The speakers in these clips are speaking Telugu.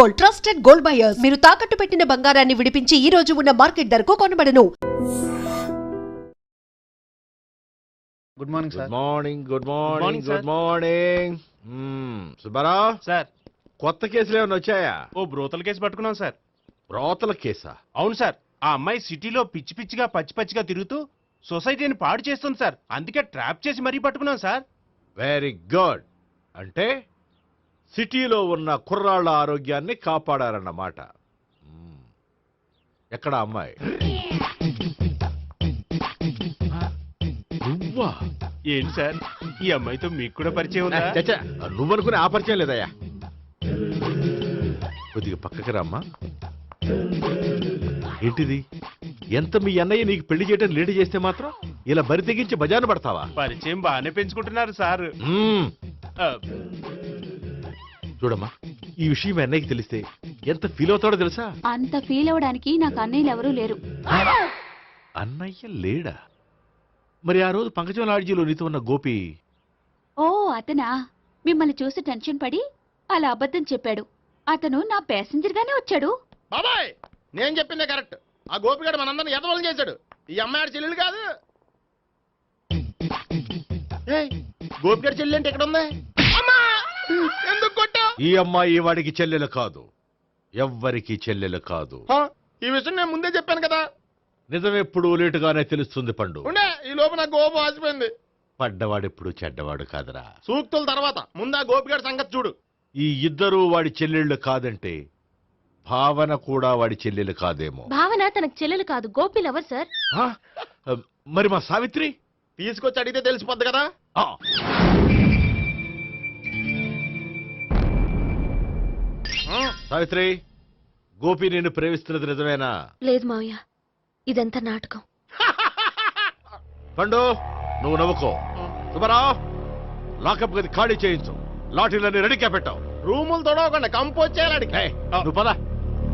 Gold, trusted gold buyers. మీరు తాకట్టు పెట్టిన బంగారాన్ని విడిపించి ఈ రోజు ఉన్న మార్కెట్ ధరకు కొనబడను. Good morning sir. Good morning. Subbarao sir, కొత్త కేసులు ఏమైనా వచ్చాయా? ఓ బ్రోతల కేసు పట్టుకున్నాం సార్. రోతల కేసా? అవును సార్, ఆ అమ్మాయి సిటీలో పిచ్చి పిచ్చిగా పచ్చి పచ్చిగా తిరుగుతూ సొసైటీని పాడు చేస్తుంది సార్. అందుకే ట్రాప్ చేసి మరీ పట్టుకున్నాం సార్. Very good. అంటే సిటీలో ఉన్న కుర్రాళ్ళ ఆరోగ్యాన్ని కాపాడారన్నమాట. ఎక్కడ అమ్మాయి? నువ్వా? ఏంటి సార్, ఈ అమ్మాయితో మీకు కూడా పరిచయం ఉందా? చచ్చా, నువ్వనుకునే ఆ పరిచయం లేదయ్యా. కొద్దిగా పక్కకి రమ్మా. ఏంటిది? ఎంత మీ అన్నయ్య నీకు పెళ్లి చేయడం లేట్ చేస్తే మాత్రం ఇలా బరి తెగించి బజారు పడతావా? పరిచయం బాగానే పెంచుకుంటున్నారు సార్. చూడమ్మా, ఈ విషయం మీ అన్నయ్యకి తెలిస్తే ఎంత ఫీల్ అవుతాడో తెలుసా? అంత ఫీల్ అవడానికి నాకు అన్నయ్యలు ఎవరూ లేరు. అన్నయ్య లేడా? మరి ఆ రోజు పంకజం లాడ్జీలో నీతో ఉన్న గోపి? ఓ అతనా? మిమ్మల్ని చూసి టెన్షన్ పడి అలా అబద్ధం చెప్పాడు. అతను నా ప్యాసింజర్ గానే వచ్చాడు. బాబాయ్, నేను చెప్పిందే కరెక్ట్. ఆ గోపిగాడు మనందరిని ఎదవలం చేశాడు. ఈ అమ్మాయి చెల్లెలు కాదు. గోపిగాడి చెల్లి అంటే ఎక్కడ ఉంది? ఎందుకు కొట్టా? ఈ అమ్మాయి వాడికి చెల్లెలు కాదు, ఎవ్వరికి చెల్లెలు కాదు. ఈ విషయం నేను ముందే చెప్పాను కదా. నిజమెప్పుడు లేటుగానే తెలుస్తుంది పండు. ఉండే, ఈ లోపు నాకు గోపం ఆసిపోయింది. పడ్డవాడెప్పుడు చెడ్డవాడు కాదురా. సూక్తుల తర్వాత ముందు ఆ గోపిగాడి సంగతి చూడు. ఈ ఇద్దరూ వాడి చెల్లెళ్ళు కాదంటే భావన కూడా వాడి చెల్లెలు కాదేమో. భావన తనకు చెల్లెలు కాదు, గోపి లవర్ సార్. ఆ? మరి మా సావిత్రి? తీసుకొచ్చి అడిగితే తెలిసిపోద్ది కదా. ఆ. సావిత్రి, గోపి నేను ప్రేమిస్తున్నది నిజమేనా? లేదు మావయ్య, ఇదంతా నాటకం. పండు, నువ్వు నవ్వుకో. సుబ్బారావు, లాకప్ గది ఖాళీ చేయించు. లాఠీలన్నీ రెడీగా పెట్టావు. రూములు తొడవకుండా కంపోజ్ చేయాలి అడిగి. నువ్వు పద.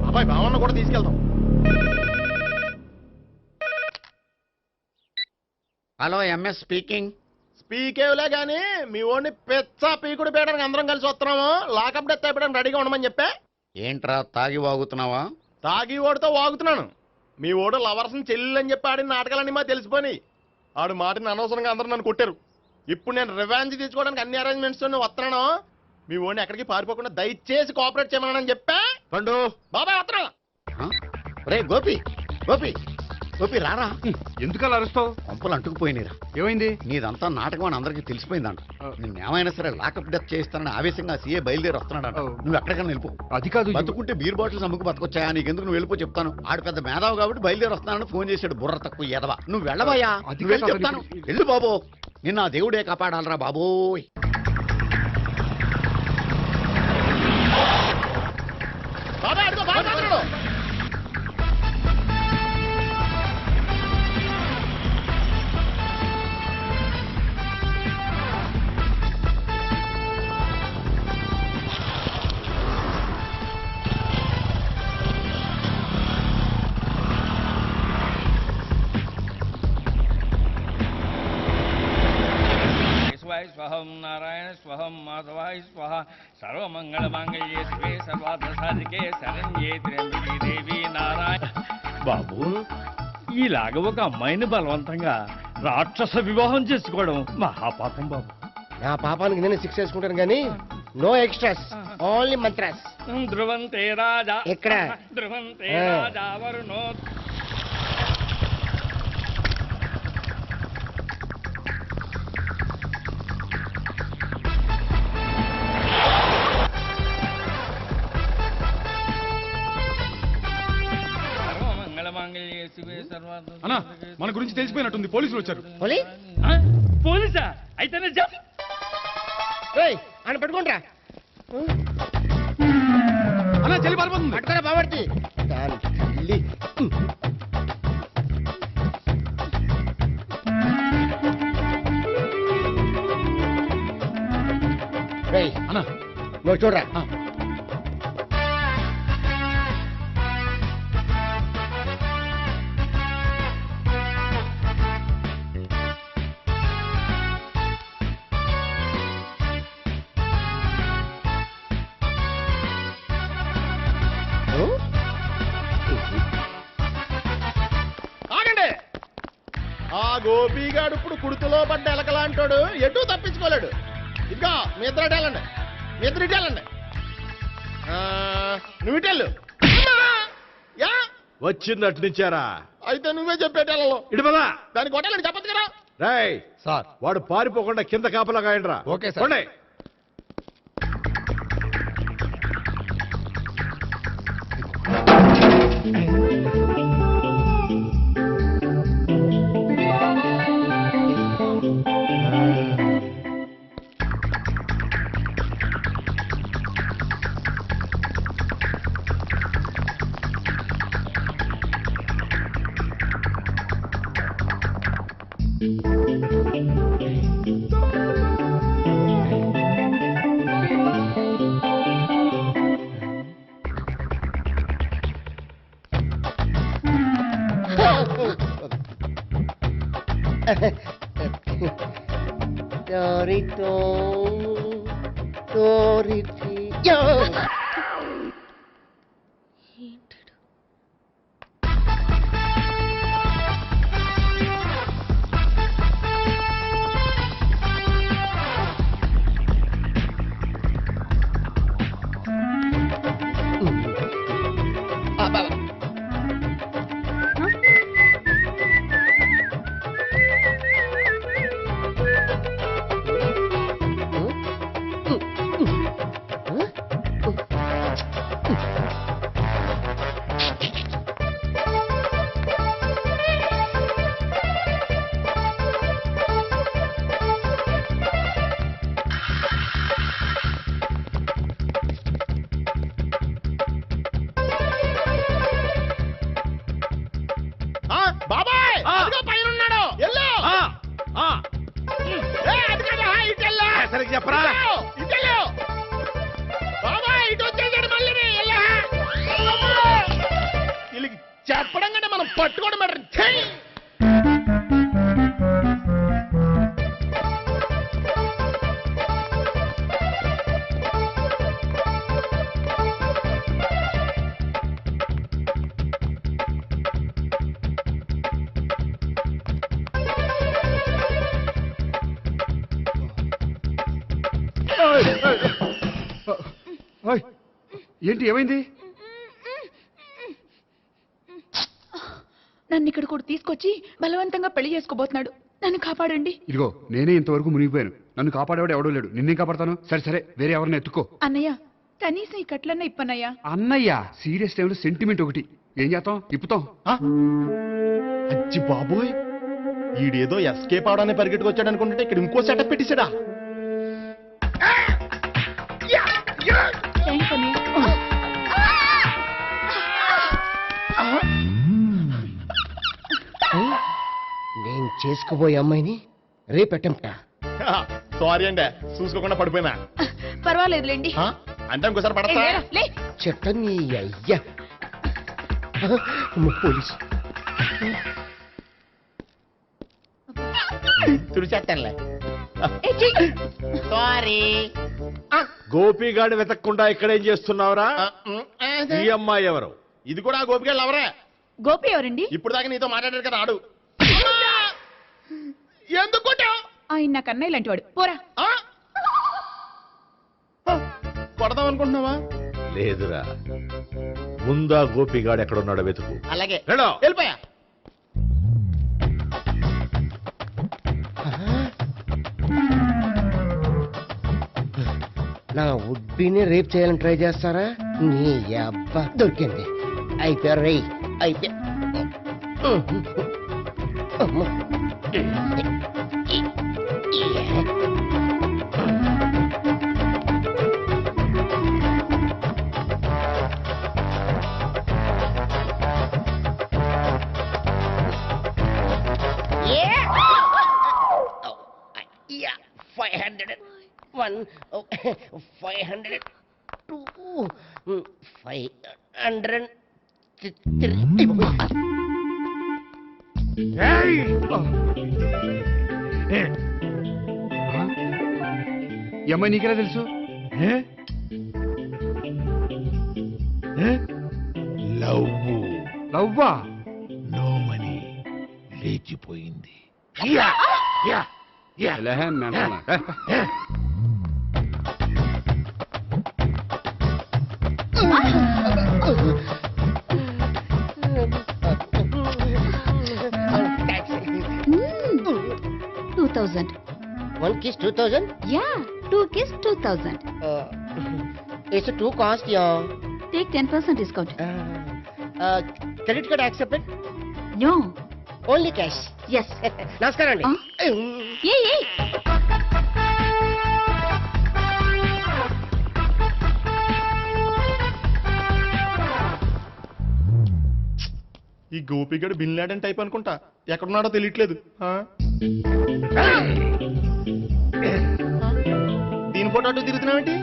అబ్బాయి భావన కూడా తీసుకెళ్తాం. Hello, MS speaking. స్పీకేవ్లే గానీ మీ ఓడిని పెచ్చా పీకుడు పేయడానికి అందరం కలిసి వస్తున్నాము. లాకప్ డెత్ అయిపోయడానికి రెడీగా ఉండమని చెప్పే. ఏంట్రా తాగి వాగుతున్నావా? తాగి ఓడితో వాగుతున్నాను. మీ ఓడు లవర్స్ని చెల్లెలు అని చెప్పి ఆడిన నాటకాలన్నీ మా తెలిసిపోయి ఆడు మాటని అనవసరంగా అందరూ నన్ను కొట్టారు. ఇప్పుడు నేను రివెంజ్ తీసుకోవడానికి అన్ని అరేంజ్మెంట్స్ వస్తున్నాను. మీ ఓడిని ఎక్కడికి పారిపోకుండా దయచేసి కోఆపరేట్ చేయమని చెప్పా. పండు, బాబాయ్ వస్తున్నా. రే గోపి, గోపి, గోపి రారా. ఎందుకలా అరుస్తావు? పంపులు అంటుకుపోయినరా. ఏమైంది? నీదంతా నాటకం అని అందరికీ తెలిసిపోయిందంట. నిన్నేమైనా సరే లాకప్ డెత్ చేస్తానని ఆవేశంగా సీఏ బయలుదేరి వస్తున్నాడంట. నువ్వు ఎక్కడికైనా వెళ్ళిపో. అది కాదు, బతుకుంటే బీర్ బాటిల్స్ అమ్ముకు బతకొచ్చాయా? నీకెందుకు? నువ్వు వెళ్ళిపో చెప్తాను. ఆడు పెద్ద మేధావు కాబట్టి బయలుదేరి వస్తానని ఫోన్ చేశాడు. బుర్ర తక్కువ ఎదవా. నువ్వు వెళ్ళబోయా? నువ్వు వెళ్ళి చెప్తాను. వెళ్ళు బాబో, నిన్న ఆ దేవుడే కాపాడాలరా బాబోయ్. బాబాయ్ అడుగు, బాబాయ్ అడుగు. స్వహం నారాయణ స్వహం మాధవాయ స్వహ సర్వమంగళమాంగళ్యే శివే సర్వార్థ సాధికే శరణ్యే త్ర్యంబకే దేవి నారాయణ. బాబు, ఇలాగ ఒక అమ్మాయిని బలవంతంగా రాక్షస వివాహం చేసుకోవడం మహాపాపం బాబు. నా పాపానికి నేను శిక్ష చేసుకుంటాను కానీ నో ఎక్స్ట్రాస్, ఓన్లీ మంత్రాస్. ధ్రువంతే రాజా ఎక్కడ? ధ్రువంతే రాజా వరుణో. అన్నా, మన గురించి తెలిసిపోయినట్టుంది. పోలీసులు వచ్చారు. పోలీసా? అయితేనే ఆయన పట్టుకుంటా. అన్నా, చెల్లి పారిపోతుంది. పట్టుకోరా బాబర్తి. అన్నా, నువ్వు చూడరా. ఆగండి. ఆ గోపిగాడు ఇప్పుడు కుడుతులో పడ్డ ఎలకలాంటాడు, ఎటు తప్పించుకోలేడు. ఇంకా మీ ఇద్దరు ఇటు వెళ్ళండి, మీ ఇద్దరు ఇటు వెళ్ళండి. నువ్వు ఇటు వెళ్ళు. యా వచ్చిందటు నుంచారా? అయితే నువ్వే చెప్పేటెళ్ళలో ఇటు పదా. దాన్ని కొట్టాలని చెప్పచ్చు కదా. రేయ్ సార్ వాడు పారిపోకుండా కింద కాపలా కాయండిరా. Okay sir. పోండి. బాబాయ్ అదిగో పైన ఉన్నాడు. ఎల్లో అది కదా, ఇటు వెళ్ళు. సరిగ్గా చెప్పరా? ఇటు వెళ్ళు. బాబాయ్ ఇటు వచ్చేసాడు మళ్ళీ. వీళ్ళకి చెప్పడం కంటే మనం పట్టుకోవడం బెటర్. ఛీ! ఏంటి ఏమైంది? నన్ను ఇక్కడ కూడా తీసుకొచ్చి బలవంతంగా పెళ్లి చేసుకోబోతున్నాడు. నన్ను కాపాడండి. ఇదిగో నేనే ఇంతవరకు మునిగిపోయాను. నన్ను కాపాడేవాడు ఎవడో లేడు. నిన్నే కాపాడతాను. సరే సరే, వేరే ఎవరిని ఎత్తుకో. అన్నయ్య, కనీసం ఈ కట్లన్న ఇప్పనయ్యా. అన్నయ్య సీరియస్ టైంలో సెంటిమెంట్ ఒకటి. ఏం చేస్తాం? ఇప్పుతాం. అచ్చి బాబోయ్, ఈడేదో ఎస్కేప్ అవడానికి పరిగెట్టుకొచ్చాడు అనుకుంటే ఇక్కడ ఇంకో సెటప్ పెట్టేశాడా? థ్యాంక్స్ అన్నయ్య. నేను చేసుకోబోయే అమ్మాయిని రేపెట్టంట. సారీ అండి, చూసుకోకుండా పడిపోయినా. పర్వాలేదులేండి. అంటే ఇంకోసారి పడతా. లే. చెట్ట నీ అయ్యా. పోలీసు తుడిచేస్తానులే. సారీ. గోపిగాడు వెతకకుండా ఇక్కడేం చేస్తున్నావురా? ఈ అమ్మాయి ఎవరు? ఇది కూడా గోపిగాళ్ళు ఎవరే? గోపి ఎవరండి? ఇప్పుడు దాకా నీతో మాట్లాడారు కదా ఆడు. ఎందుకు ఆయన నాకు అన్నయ్య లాంటి వాడు. పోరా. కొడదాం అనుకుంటున్నావా? లేదురా, ముందా గోపిగాడు ఎక్కడున్నాడో వెతుకు. అలాగే వెళ్ళో. వెళ్ళిపోయా. నా ఉడ్బీని రేప్ చేయాలని ట్రై చేస్తారా? నీ అబ్బా దొరికింది. అయిపోయారు రై. అయిపోయా. Yeah, 501, 502, 503. ఈ అమ్మాయి నీకెలా తెలుసు? లవ్వా? నో మనీ లేచిపోయింది. లేహే, మెంటనా? ఏ, 2000. 1 kiss 2000. Yeah, 2 kiss 2000. It's too cost, yeah. Take 10% discount. Credit card accepted? No. Only cash. Yes. నమస్కారం అండి. Hey. ఈ గోపిగడు బిన్ లాడెన్ టైప్ అనుకుంటా, ఎక్కడున్నాడో తెలియట్లేదు. దీని ఫోటో అటు తిరుగుతున్నావేంటి?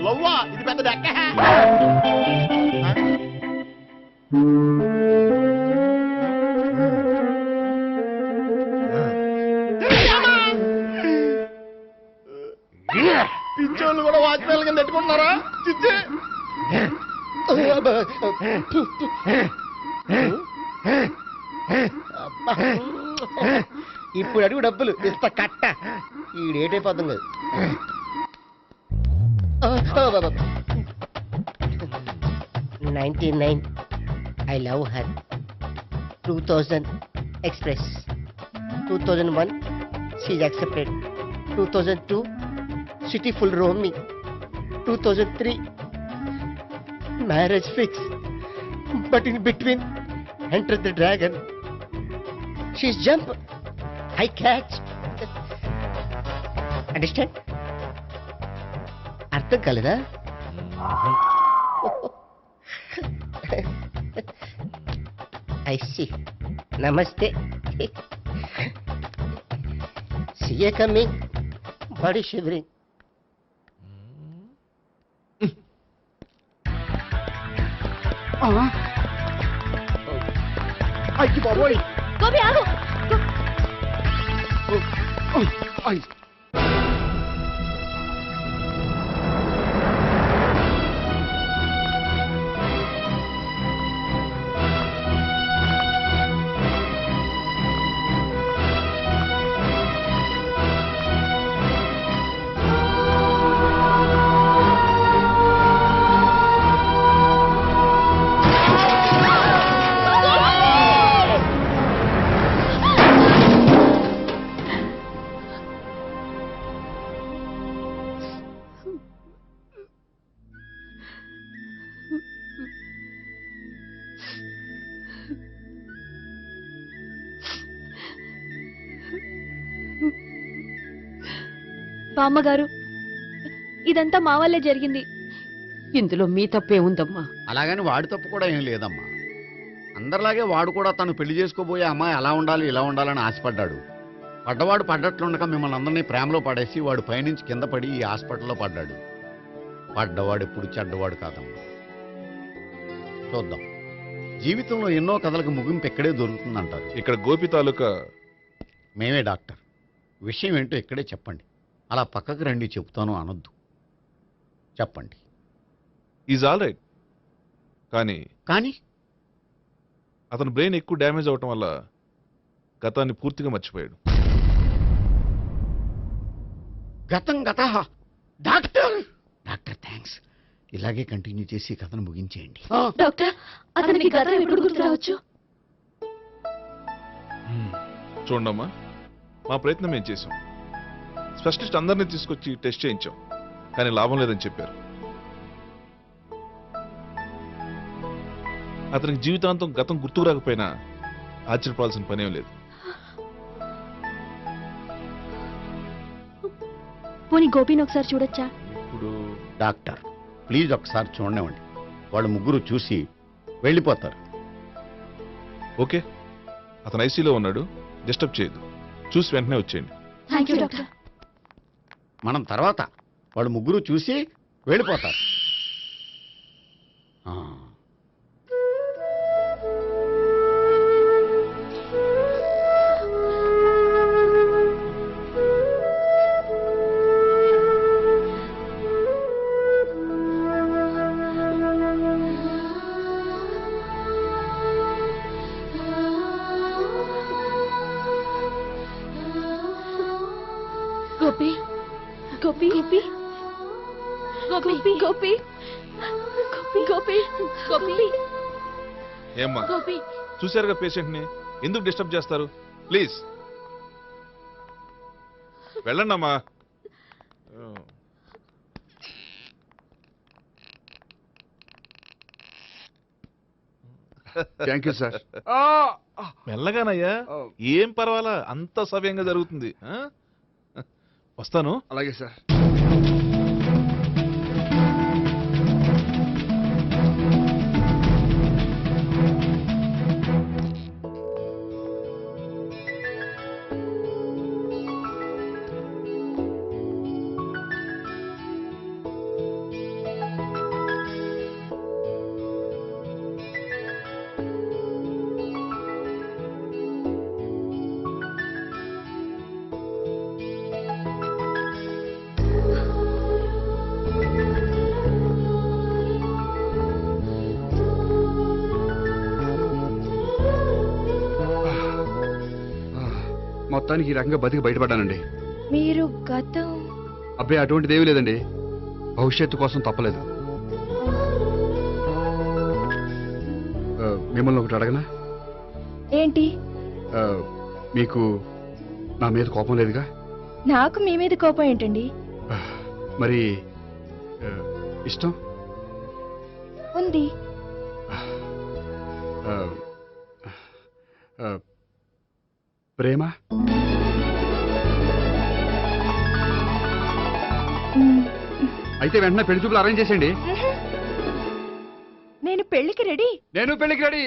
లవ్వా? ఇది పెద్ద డెక్క. పిచ్చోళ్ళు కూడా వాచ్మెన్ కింద పెట్టుకుంటున్నారా? చిచ్చే ఇప్పుడు అడుగు డబ్బులు ఇస్తా కట్ట. ఈ డేట్ అయిపోతుంది. 99. I love her. 2000 express. 2001 she's accepted. 2002 city full roaming. 2003 marriage fix. But in between entered the dragon. She's jump. I catch. Understand? అర్థం కాలేదా? I see. Namaste. See you coming. Body shivering. అయ్యి బాబోయ్! గోపి ఆగు. అయ్! బామ్మగారు, ఇదంతా మా వల్లే జరిగింది. ఇందులో మీ తప్పే ఉందమ్మా. అలాగని వాడి తప్పు కూడా ఏం లేదమ్మా. అందరిలాగే వాడు కూడా తను పెళ్లి చేసుకోబోయే అమ్మాయి అలా ఉండాలి ఇలా ఉండాలని ఆశపడ్డాడు. పడ్డవాడు పడ్డట్లుండగా మిమ్మల్ని అందరినీ ప్రేమలో పడేసి వాడు పైనుంచి కింద పడి ఈ హాస్పిటల్లో పడ్డాడు. పడ్డవాడు ఎప్పుడు చెడ్డవాడు కాదమ్మా. చూద్దాం, జీవితంలో ఎన్నో కథలకు ముగింపు ఎక్కడే దొరుకుతుందంటారు. ఇక్కడ గోపి తాలూకా మేమే డాక్టర్. విషయం ఏంటో ఇక్కడే చెప్పండి. అలా పక్కకు రండి చెప్తాను అనొద్దు. చెప్పండి. Is all right. కానీ అతని బ్రెయిన్ ఎక్కువ డ్యామేజ్ అవటం వల్ల గతాన్ని పూర్తిగా మర్చిపోయాడు. గతం గత. Doctor thanks. ఇలాగే కంటిన్యూ చేసి కథను ముగించేయండి. డాక్టర్, అతనికి గతం ఎప్పుడు గుర్తు రావచ్చు? చూడమ్మా, మా ప్రయత్నం మేము చేసాం. స్పెషలిస్ట్ అందరినీ తీసుకొచ్చి టెస్ట్ చేయించాం, కానీ లాభం లేదని చెప్పారు. అతనికి జీవితాంతం గతం గుర్తుకు రాకపోయినా ఆశ్చర్యపడాల్సిన పనేం లేదు. పోనీ గోపిని ఒకసారి చూడొచ్చా? ఇప్పుడు డాక్టర్ ప్లీజ్ ఒకసారి చూడనివ్వండి. వాళ్ళు ముగ్గురు చూసి వెళ్ళిపోతారు. ఓకే, అతను ఐసీలో ఉన్నాడు, డిస్టర్బ్ చేయదు. చూసి వెంటనే వచ్చేయండి. Thank you doctor. మనం తర్వాత వాళ్ళు ముగ్గురు చూసి వెళ్ళిపోతారు. గోపి గోపి గోపి గోపి గోపి గోపి గోపి ఏమ్మా గోపి చూశారుగా పేషెంట్ ని ఎందుకు డిస్టర్బ్ చేస్తారు? ప్లీజ్ వెళ్ళండి అమ్మా. Thank you sir. మెల్లగానయ్యా, ఏం పర్వాలా, అంత సవ్యంగా జరుగుతుంది. వస్తాను. అలాగే సార్. మొత్తానికి ఈ రకంగా బతికి బయటపడ్డానండి. మీరు గతం అబ్బాయి అటువంటిది ఏమీ లేదండి. భవిష్యత్తు కోసం తప్పలేదు. మిమ్మల్ని ఒకటి అడగనా? ఏంటి? మీకు నా మీద కోపం లేదుగా? నాకు మీ మీద కోపం ఏంటండి? మరి ఇష్టం ఉంది. ప్రేమ? అయితే వెంటనే పెళ్లి చూపులు అరేంజ్ చేసేయండి. నేను పెళ్లికి రెడీ. నేను పెళ్లికి రెడీ.